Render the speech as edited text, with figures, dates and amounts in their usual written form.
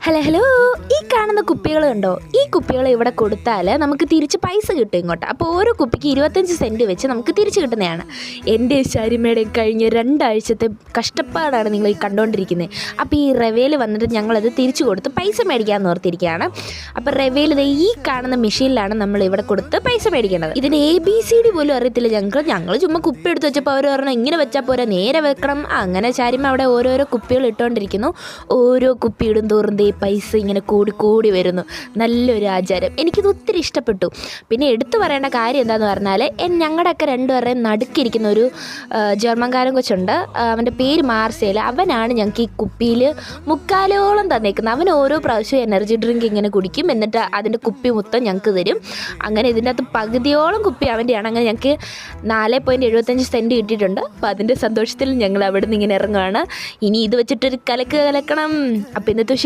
Hello hello, ഈ കാണുന്ന കുപ്പികൾ കണ്ടോ? ഈ കുപ്പികൾ ഇവിടെ കൊടുത്താൽ നമുക്ക് തിരിച്ച് പൈസ കിട്ടും ഇങ്ങോട്ട്. അപ്പോൾ ഓരോ കുപ്പിക്ക് 25 സെൻറ്റ് വെച്ച് നമുക്ക് തിരിച്ച് കിട്ടുന്നതാണ്. എൻ്റെ ശരിമയുടെയും കഴിഞ്ഞ 2 ആഴ്ചത്തെ കഷ്ടപ്പാടാണ് നിങ്ങൾ ഈ കണ്ടുകൊണ്ടിരിക്കുന്നത്. അപ്പോൾ ഈ റവയിൽ വന്നിട്ട് ഞങ്ങളത് തിരിച്ചു കൊടുത്ത് പൈസ മേടിക്കാമെന്ന് ഓർത്തിരിക്കുകയാണ്. അപ്പോൾ റവയിൽ ഈ കാണുന്ന മെഷീനിലാണ് നമ്മൾ ഇവിടെ കൊടുത്ത് പൈസ മേടിക്കേണ്ടത്. ഇതിന് ABCD പോലും അറിയത്തില്ല ഞങ്ങൾ ചുമ്മാ കുപ്പി എടുത്ത് വെച്ചപ്പോൾ അവർ പറഞ്ഞു ഇങ്ങനെ വെച്ചാൽ പോരാ, നേരെ വെക്കണം. അങ്ങനെ ശരിമ അവിടെ ഓരോരോ കുപ്പികൾ ഇട്ടുകൊണ്ടിരിക്കുന്നു. ഓരോ കുപ്പി ഇടും തോറും പൈസ ഇങ്ങനെ കൂടി വരുന്നു. നല്ലൊരു ആചാരം, എനിക്കിത് ഒത്തിരി ഇഷ്ടപ്പെട്ടു. പിന്നെ എടുത്തു പറയേണ്ട കാര്യം എന്താണെന്ന് പറഞ്ഞാൽ, ഞങ്ങളുടെയൊക്കെ രണ്ടുപേരുടെയും നടുക്കിരിക്കുന്ന ഒരു ജർമ്മൻകാരൻ കൊച്ചുണ്ട്. അവൻ്റെ പേര് മാർസേൽ. അവനാണ് ഞങ്ങൾക്ക് ഈ കുപ്പിയിൽ 3/4 തന്നേക്കുന്നത്. അവൻ ഓരോ പ്രാവശ്യം എനർജി ഡ്രിങ്ക് ഇങ്ങനെ കുടിക്കും, എന്നിട്ട് അതിൻ്റെ കുപ്പി മൊത്തം ഞങ്ങൾക്ക് തരും. അങ്ങനെ ഇതിൻ്റെ അകത്ത് പകുതിയോളം കുപ്പി അവൻ്റെയാണ്. അങ്ങനെ ഞങ്ങൾക്ക് 4.75 സെൻറ്റ് കിട്ടിയിട്ടുണ്ട്. അപ്പോൾ അതിൻ്റെ സന്തോഷത്തിൽ ഞങ്ങൾ അവിടെ നിന്ന് ഇങ്ങനെ ഇറങ്ങുകയാണ്. ഇനി ഇത് വെച്ചിട്ടൊരു കലക്കണം. അപ്പോൾ ഇന്നത്തെ വിശേഷം